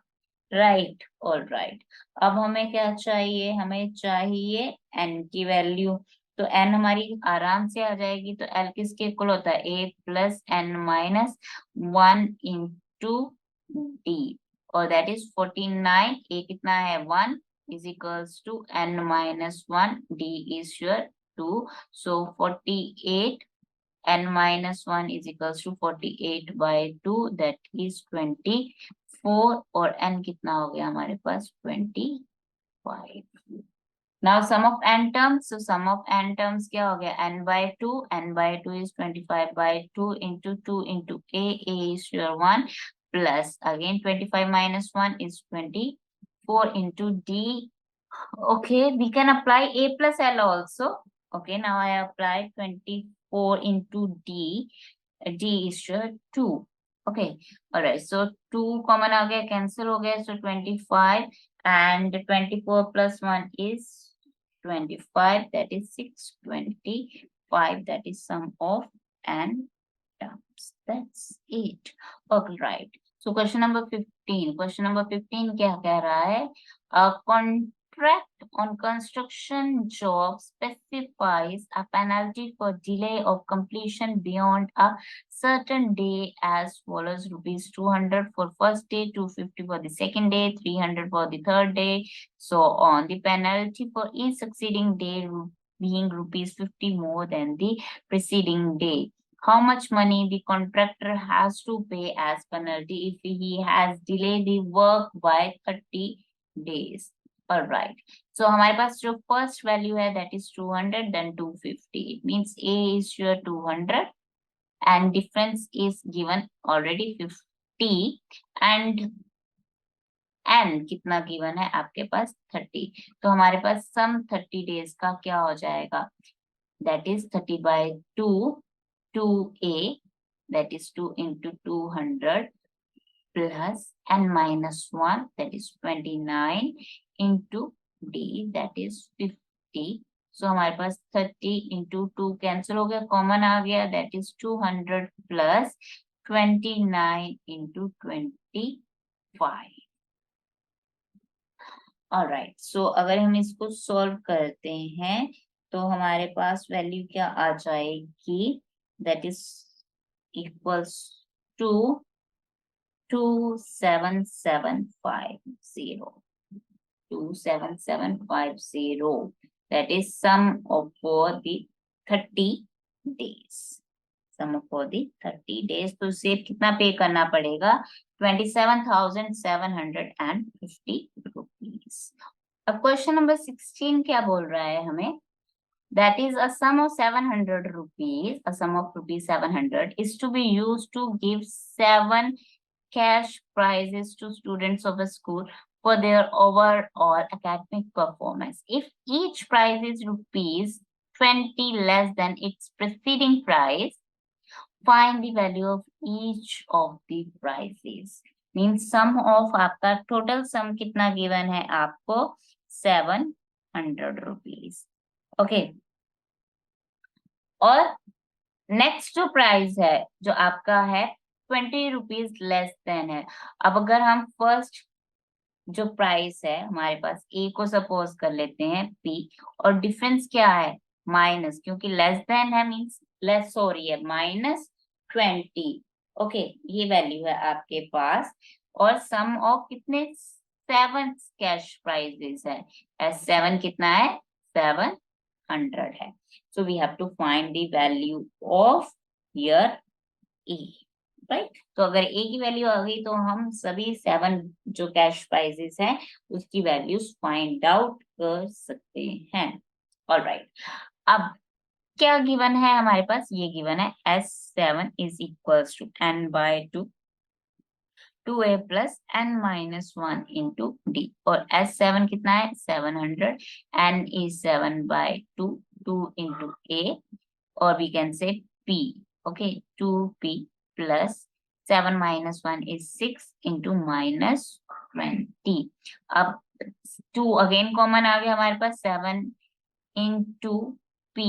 Right, all right. अब हमें क्या चाहिए, हमें चाहिए n की वैल्यू। तो n हमारी आराम से आ जाएगी, तो l किसके इक्वल होता है a plus n minus 1 into d, और दैट इज 49। a कितना है 1 is equals to n minus 1, d is your 2, so 48 n minus 1 is equals to 48/2, that is 24, और n कितना हो गया हमारे पास 25। Now sum of n terms, so sum of n terms क्या हो गया n/2, n/2 is 25/2 into 2 into a is your 1, plus again 25 minus 1 is 24 into d. Okay, we can apply a plus l also. Okay, now I apply 24 into d. d is your 2. Okay, all right, so 2 common आ गया, cancel हो गया, so 25, and 24 plus 1 is 25, that is 625, that is sum of n terms. That's it. Okay, right. So question number 15. Question number 15 क्या कह रहा है? A contract on construction job specifies a penalty for delay of completion beyond a certain day as follows: rupees 200 for first day, 250 for the second day, 300 for the third day, so on. The penalty for each succeeding day being rupees 50 more than the preceding day. How much money the contractor has to pay as penalty if he has delayed the work by 30 days? All right. So हमारे पास जो first value है that is 200, then 250. It means A is your 200 and difference is given already 50, and n कितना given है आपके पास 30. तो हमारे पास सम 30 days का क्या हो जाएगा, that is 30/2, 2a, that is 2 into 200 plus n minus 1, that is 29 into d, that is 50. So हमारे पास 30 into 2 cancel हो गया, common आ गया, that is 200 plus 29 into 25. Alright, so अगर हम इसको solve करते हैं तो हमारे पास वैल्यू क्या आ जाएगी, that is equals to 27750. 27750. That is sum of for the 30 days. Sum of for the 30 days. तो इसे कितना पे करना पड़ेगा 27,750 rupees. अब क्वेश्चन नंबर 16 क्या बोल रहा है हमें, that is a sum of 700 rupees, a sum of rupees 700 is to be used to give 7 cash prizes to students of a school for their overall academic performance. If each prize is rupees 20 less than its preceding prize, find the value of each of the prices. Means sum of आपका total sum कितना given है आपको 700 rupees. Okay. और next जो price है जो आपका है 20 रुपीज लेस देन है. अब अगर हम फर्स्ट जो प्राइस है हमारे पास ए को सपोज कर लेते हैं पी, और डिफरेंस क्या है माइनस, क्योंकि लेस देन है मीन्स लेस हो रही है, -20. ओके, ये वैल्यू है आपके पास. और सम ऑफ कितने 7 कैश प्राइजेस है. S7 कितना है 700 है. So we have to find the value of here E. Right. तो अगर ए की वैल्यू आ गई तो हम सभी 7 जो कैश प्राइजेस हैं उसकी वैल्यूज फाइंड आउट कर सकते हैं. ऑलराइट. अब क्या गिवन है हमारे पास, ये गिवन है S7 is equals to n/2 2a plus n-1 into d. और S7 कितना है 700, n is 7/2 2 into a, or we can say p. Okay, 2p plus 7 minus 1 is 6 into -20. अब 2 अगेन कॉमन आ गया हमारे पास, 7 into p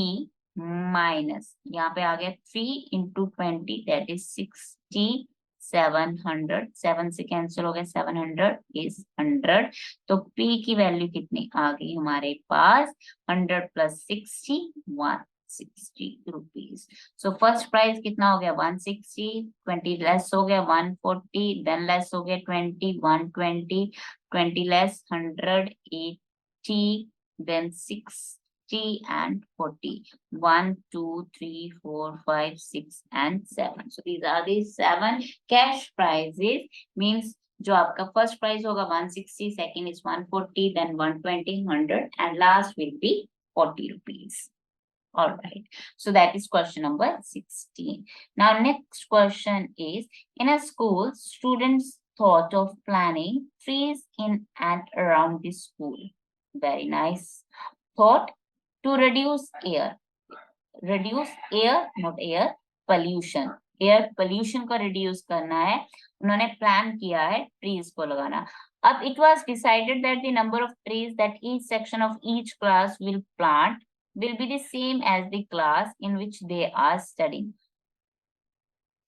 माइनस यहाँ पे आ गया 3 into 20 that is 60. 700 7 से कैंसिल हो गया, 700 is 100. तो p की वैल्यू कितनी आ गई हमारे पास 100 plus 60 160 rupees. So first price कितना हो गया 160, 20 लेस हो गया 140, देन लेस हो गया 20 120, 20 less 180, then 60 and 40. 1 2 3 4 5 6 and 7. So these are the 7 cash prizes. Means जो आपका फर्स्ट प्राइस होगा 160, second is 140, then 120, 100 and last will be 40 rupees. All right. So that is question number 16. Now next question is, in a school, students thought of planting trees in and around the school. Very nice thought. To reduce air, not air pollution. Air pollution को reduce करना है, उन्होंने plan किया है trees को लगाना. अब it was decided that the number of trees that each section of each class will plant will be the same as the class in which they are studying.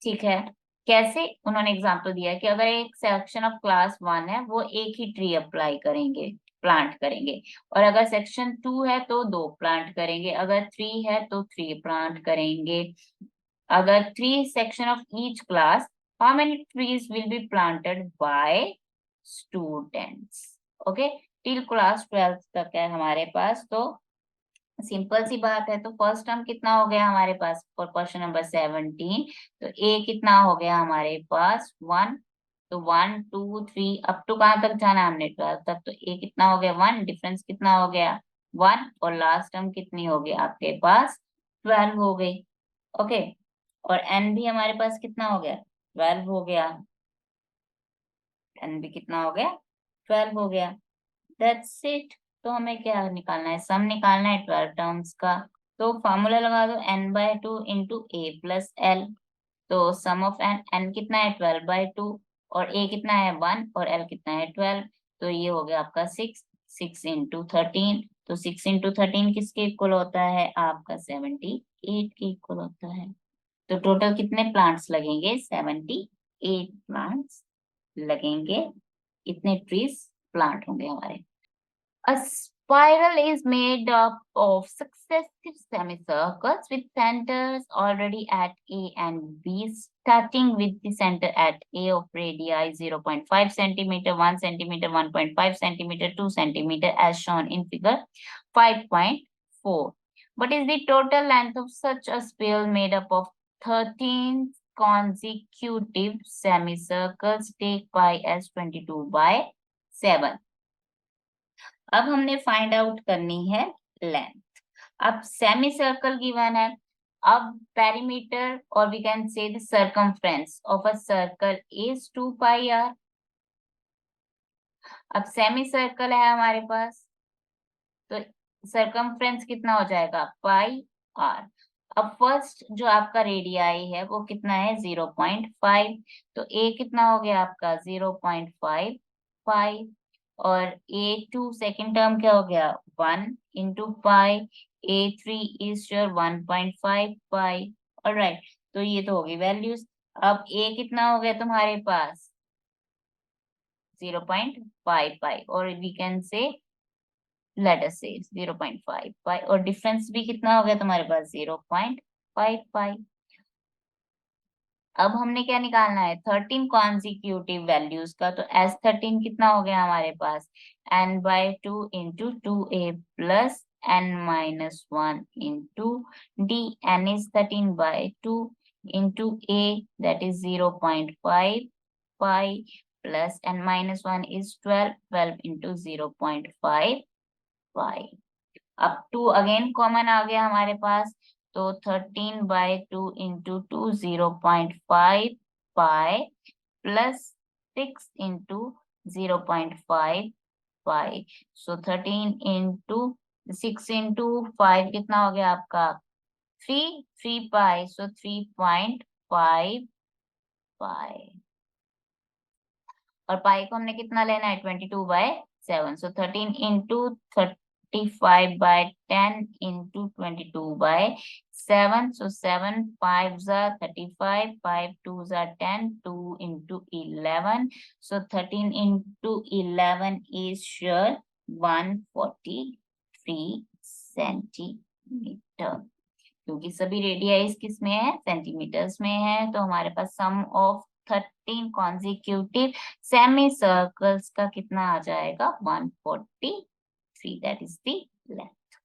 ठीक है. कैसे, उन्होंने एग्जांपल दिया कि अगर एक सेक्शन ऑफ क्लास 1 है वो एक ही ट्री अप्लाई करेंगे, प्लांट करेंगे, और अगर सेक्शन 2 है तो 2 प्लांट करेंगे, अगर 3 है तो 3 प्लांट करेंगे. अगर 3 section of each class, how many trees will be planted by students. Okay, till class 12 तक है हमारे पास. तो सिंपल सी बात है. तो फर्स्ट टर्म कितना हो गया हमारे पास फॉर क्वेश्चन नंबर 17. तो ए कितना हो गया हमारे पास 1. तो 1 2 3 अप टू कहाँ तक जाना हमने 12 तक. तो ए कितना हो गया 1, डिफरेंस कितना हो गया 1, और लास्ट टर्म कितनी हो गई आपके पास 12 हो गई. ओके, और एन भी हमारे पास कितना हो गया 12 हो गया. एन भी कितना हो गया 12 हो गया. That's it. तो हमें क्या निकालना है, सम निकालना है 12 टर्म्स का. तो फॉर्मूला लगा दो n/2 इंटू ए प्लस एल. तो सम ऑफ n कितना है 12/2, और a कितना है 1, और l कितना है 12. तो ये हो गया आपका 6. 6 इंटू 13. तो 6 इंटू 13 किसके इक्वल होता है आपका 78 के इक्वल होता है. तो टोटल कितने प्लांट्स लगेंगे 78 प्लांट्स लगेंगे. इतने ट्रीज प्लांट होंगे हमारे. A spiral is made up of successive semicircles with centers already at A and B, starting with the center at A of radii 0.5 cm, 1 cm, 1.5 cm, 2 cm as shown in figure 5.4. What is the total length of such a spiral made up of 13 consecutive semicircles? Take pi as 22/7. अब हमने find out करनी है length. अब semi circle given है. अब perimeter और we can say the circumference of a circle is 2 pi r. अब semi circle है हमारे पास, तो सर्कमफ्रेंस कितना हो जाएगा पाई आर. अब फर्स्ट जो आपका रेडियाई है वो कितना है 0.5, तो ए कितना हो गया आपका 0.55, और A2 सेकेंड टर्म क्या हो गया 1 × पाई, A3 is your 1.5 pi. Alright, तो ये तो होगी वैल्यूज। अब ए कितना हो गया तुम्हारे पास 0.5 पाई, और we can say let us say 0.5 pi, और डिफरेंस भी कितना हो गया तुम्हारे पास 0.5 पाई। अब हमने क्या निकालना है 13 कॉन्जिक्यूटिव वैल्यूज का, तो S13 कितना हो गया हमारे पास n/2 into 2a plus n-1 into d, n is 13/2 into a that is 0.5 pi plus n-1 is 12 into 0.5 pi। अब 2 अगेन कॉमन आ गया हमारे पास, तो 13/2 इंटू 2 0.5 पाई प्लस 6 इंटू 0.5 पाई। सो 13 इंटू 6 इंटू 5 कितना हो गया आपका 3 पाई, सो 3.5 पाई, और पाई को हमने कितना लेना है 22/7, सो 13 into 35/10 into 22/7, so 7 5 35, 5 2 10, 2 into 11, so 13 into 11 is sure 143 centimetre, क्योंकि सभी रेडियाइज किस में है सेंटीमीटर्स में है। तो हमारे पास sum of 13 consecutive semi circles का कितना आ जाएगा 143, that is the length,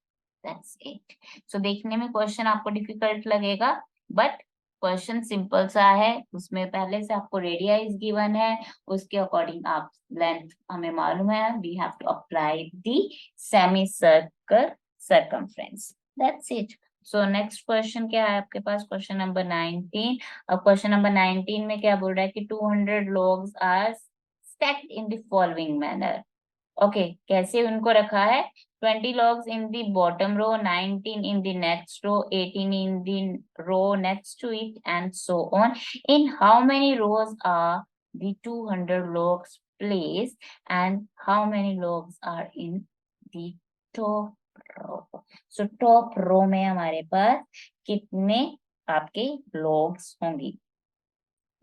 that's it. So देखने में क्वेश्चन आपको डिफिकल्ट लगेगा, बट क्वेश्चन सिंपल सा है, उसमें पहले से आपको रेडियाइज गिवन है, उसके अकॉर्डिंग आप लेंथ हमें मालूम है, we have to apply the semi circle circumference, that's it. So next question क्या है आपके पास, क्वेश्चन नंबर 19। अब क्वेश्चन नंबर 19 में क्या बोल रहा है कि 200 logs are stacked in the following manner. Okay, कैसे उनको रखा है 20 logs in the bottom row, 19 in the next row, 18 in the row next to it, and so on. In how many rows are the 200 logs placed, and how many logs are in the top row? So top row में हमारे पास कितने आपके logs होंगी?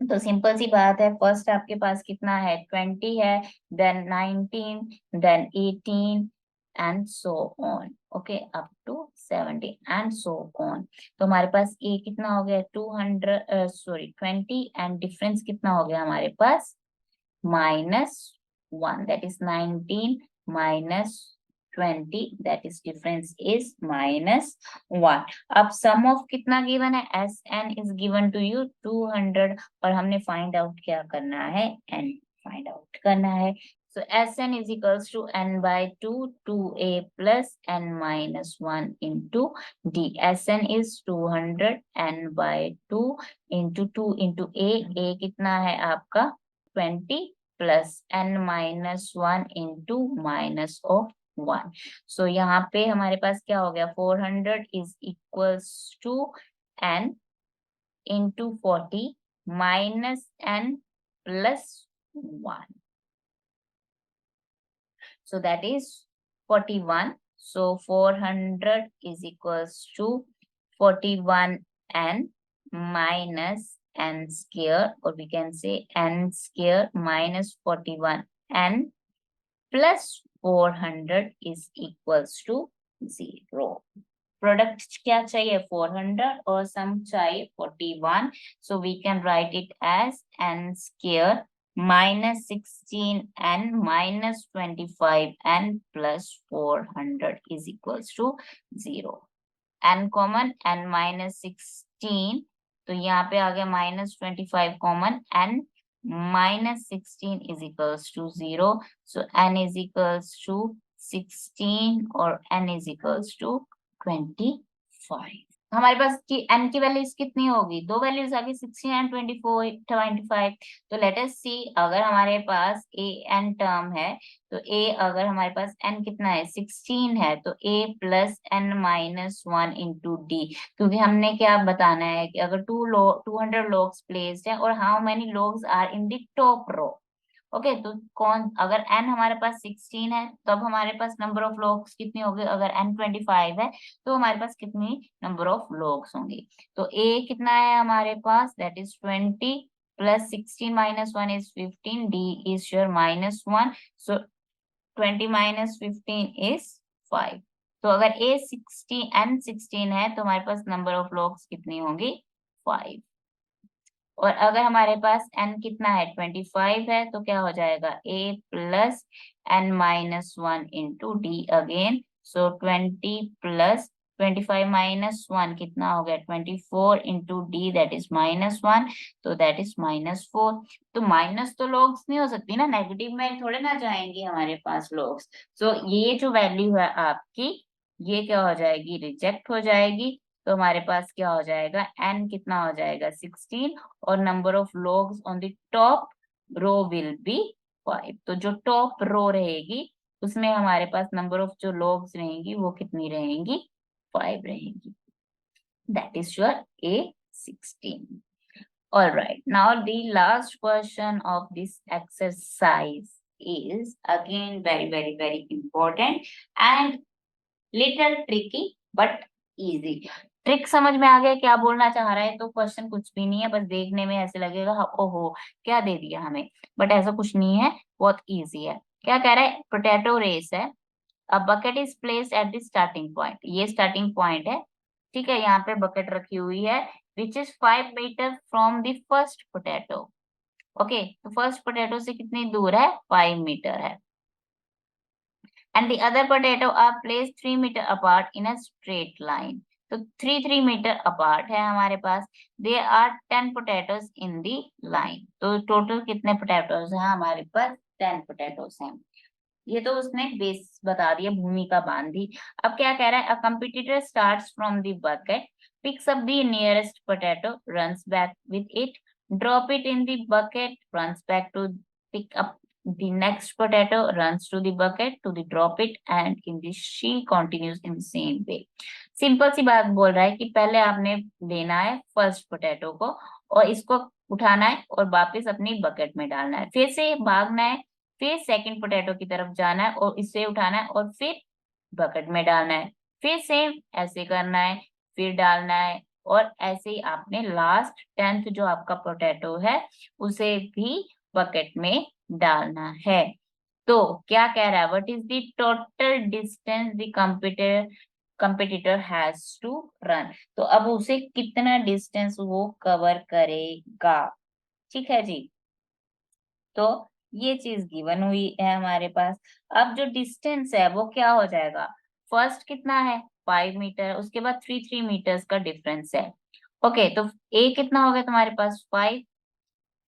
तो simple सी बात है, first आपके पास कितना है 20 है, then 19, then 18 and so on, okay up to 17 and so on. तो हमारे पास ए कितना हो गया 200 सॉरी 20, एंड डिफरेंस कितना हो गया हमारे पास -1, that is 19 minus 20, that is difference is -1। अब सम ऑफ कितना गिवन है Sn is given to you 200, और हमने फाइंड आउट क्या करना है n फाइंड आउट करना है। So Sn is equals to n/2 2a plus n-1 into d। Sn is 200, n/2 into 2 into a कितना है आपका 20 प्लस n-1 इंटू -1। सो यहाँ पे हमारे पास क्या हो गया 400 is equals to n into 40 minus n plus 1, so that is 41। so 400 is equals to 41n minus n square, or we can say n square minus 41n plus 400 is equals to 0। Product क्या चाहिए 400 और सम चाहिए 41, so we can write it as n square minus 16n minus 25n plus 400 is equals to 0। n common n minus 16, तो यहाँ पे आ गया -25 common, n minus 16 is equals to 0, so n is equals to 16 और n is equals to 25। हमारे पास की N की values कितनी होगी, दो वैल्यूज आ गई 16 एंड 25। तो लेट अस सी, अगर हमारे पास ए एन टर्म है, तो ए अगर हमारे पास एन कितना है 16 है, तो a plus n minus one into d, क्योंकि हमने क्या बताना है कि अगर 200 logs प्लेस्ड है और how many logs are in the top row. Okay, तो कौन, अगर n हमारे पास 16 है तो अब हमारे पास नंबर ऑफ लोग्स कितनी होगी, अगर n 25 है तो हमारे पास कितनी नंबर ऑफ लोग्स होंगी। तो a कितना है हमारे पास, that is 20 plus 16 minus 1 is 15, d is your minus 1, so 20 minus 15 is 5। तो अगर a 16 है तो हमारे पास नंबर ऑफ लोग्स कितनी होंगी, 5। और अगर हमारे पास n कितना है 25 है, तो क्या हो जाएगा a plus n minus one into d again, so 20 plus 25 minus one कितना हो गया 24 into d, that is minus one, तो दैट इज -4। तो माइनस तो लॉग्स नहीं हो सकती ना, नेगेटिव में थोड़े ना जाएंगे हमारे पास लॉग्स। सो ये जो वैल्यू है आपकी, ये क्या हो जाएगी, रिजेक्ट हो जाएगी। तो हमारे पास क्या हो जाएगा, n कितना हो जाएगा 16, और number of logs on the top row will be 5। तो जो टॉप रो रहेगी उसमें हमारे पास नंबर ऑफ जो logs रहेंगी वो कितनी रहेंगी, 5 रहेंगी। That is your A16। All right, now the last question of this exercise is again very important and little tricky but easy। Trick समझ में आ गया क्या बोलना चाह रहा है, तो क्वेश्चन कुछ भी नहीं है, बस देखने में ऐसे लगेगा ओहो क्या दे दिया हमें, बट ऐसा कुछ नहीं है, बहुत इजी है। क्या कह रहा है, पोटैटो रेस है, a bucket is placed at the starting point, ये स्टार्टिंग पॉइंट है, ठीक है, यहाँ पे बकेट रखी हुई है, which is 5 metre from the first potato. Okay, तो फर्स्ट पोटैटो से कितनी दूर है, 5 मीटर है। And the other potato are placed 3 meter apart in a straight line। तो 3 मीटर अपार्ट है हमारे पास। There are 10 potatoes in the line। तो टोटल कितने पोटैटोज हैं हमारे पास, 10 पोटैटोज हैं। ये तो उसने बेस बता दिया, भूमिका बांध दी। अब क्या कह रहा है, a competitor starts from the bucket, picks up the nearest potato, runs back with it, drop it in the bucket, runs back to pick up the next potato, runs to the bucket to the drop it, and in the she continues in the same way। Simple सी बात बोल रहा है कि पहले आपने लेना है फर्स्ट पोटैटो को और इसको उठाना है और वापस अपनी बकेट में डालना है, फिर से भागना है, फिर सेकंड पोटैटो की तरफ जाना है और इसे उठाना है और फिर बकेट में डालना है, फिर सेम ऐसे करना है, फिर डालना है, और ऐसे ही आपने लास्ट 10th जो आपका पोटैटो है उसे भी बकेट में डालना है। तो क्या कह रहा है, what is the total distance the competitor has to run. तो अब उसे कितना डिस्टेंस वो कवर करेगा, ठीक है जी। तो ये चीज गिवन हुई है हमारे पास। अब जो डिस्टेंस है वो क्या हो जाएगा, फर्स्ट कितना है 5 मीटर, उसके बाद 3 मीटर्स का डिफरेंस है। ओके, तो ए कितना हो गया तुम्हारे पास 5,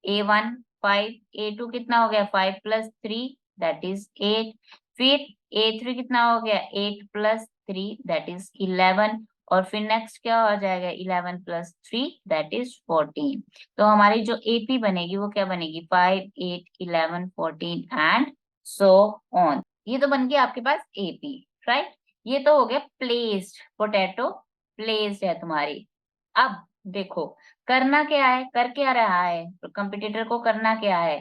A1 5, A2 कितना हो गया 5 प्लस 3 दैट इज 8, फिर A3 कितना हो गया 8 प्लस 3 दैट इज 11, और फिर नेक्स्ट क्या हो जाएगा 11 प्लस 3 दैट इज 14। तो हमारी जो AP बनेगी वो क्या बनेगी 5 8 11 14 एंड सो ऑन। ये तो बन गया आपके पास AP, राइट। ये तो हो गया प्लेस्ड, पोटैटो प्लेस्ड है तुम्हारी। अब देखो करना क्या है, कर क्या रहा है, तो कंपटीटर को करना क्या है,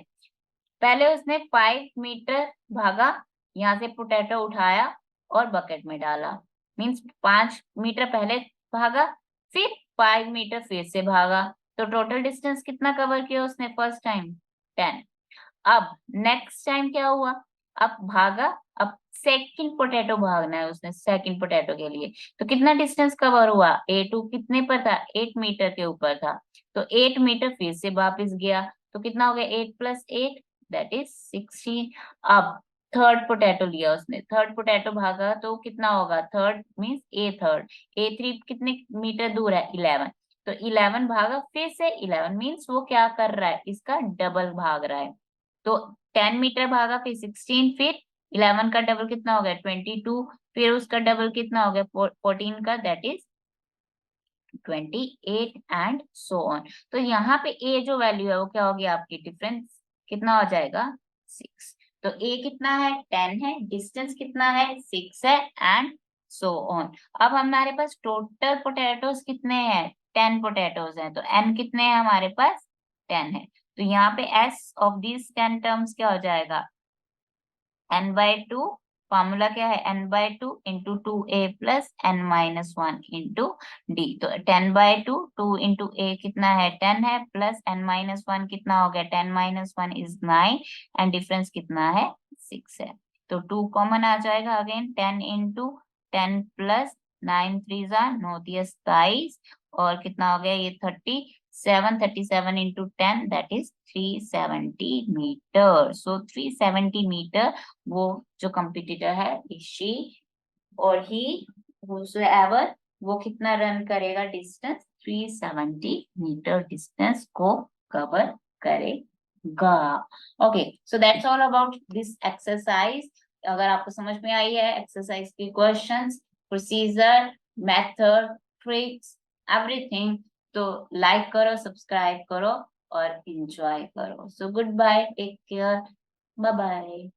पहले उसने 5 मीटर भागा, यहाँ से पोटैटो उठाया और बकेट में डाला, मीन्स 5 मीटर पहले भागा, फिर 5 मीटर फिर से भागा, तो टोटल डिस्टेंस कितना कवर किया उसने फर्स्ट टाइम 10। अब नेक्स्ट टाइम क्या हुआ, अब भागा, अब सेकंड पोटैटो भागना है उसने सेकंड पोटैटो के लिए, तो कितना डिस्टेंस कवर हुआ, A2 कितने पर था 8 मीटर के ऊपर था, तो 8 मीटर फिर से वापस गया, तो कितना हो गया 8 प्लस 8 दैट इज 16। अब थर्ड पोटैटो लिया उसने, थर्ड पोटैटो भागा तो कितना होगा, थर्ड मीन्स ए थर्ड, A3 कितने मीटर दूर है 11, तो 11 भागा, फिर से 11 मीन्स वो क्या कर रहा है, इसका डबल भाग रहा है, तो 10 मीटर भागा, फिर 16, फिर 11 का डबल कितना हो गया 22, फिर उसका डबल कितना हो गया 14 का that is 28 and so on. तो यहाँ पे ए जो वैल्यू है वो क्या होगी आपकी, डिफरेंस कितना हो जाएगा 6। तो ए कितना है 10 है, डिस्टेंस कितना है 6 है एंड सो ऑन। अब हमारे पास टोटल पोटैटोज कितने हैं, 10 पोटैटोज हैं, तो एन कितने हैं हमारे पास 10 है। तो यहाँ पे एस ऑफ दिस 10 टर्म्स क्या हो जाएगा, n/2, फॉर्मूला क्या है n/2 into 2a plus n-1 into D. तो 10/2, 2 इंटू a कितना है 10 है, प्लस n-1 कितना हो गया, 10-1 इज 9 एंड डिफरेंस कितना है 6 है। तो 2 कॉमन आ जाएगा, अगेन 10 इंटू 10 प्लस 9 3 9 23, और कितना हो गया ये 37 into 10 that is 370 metre. So 370 metre वो जो कंपटीटर है ऋषि, और ही whosoever वो कितना रन करेगा डिस्टेंस, 370 मीटर डिस्टेंस को कवर करेगा। Okay, so that's all about this exercise. अगर आपको समझ में आई है एक्सरसाइज की questions, procedure, method, tricks, everything, तो लाइक करो, सब्सक्राइब करो और एंजॉय करो। So good bye, take care, bye bye.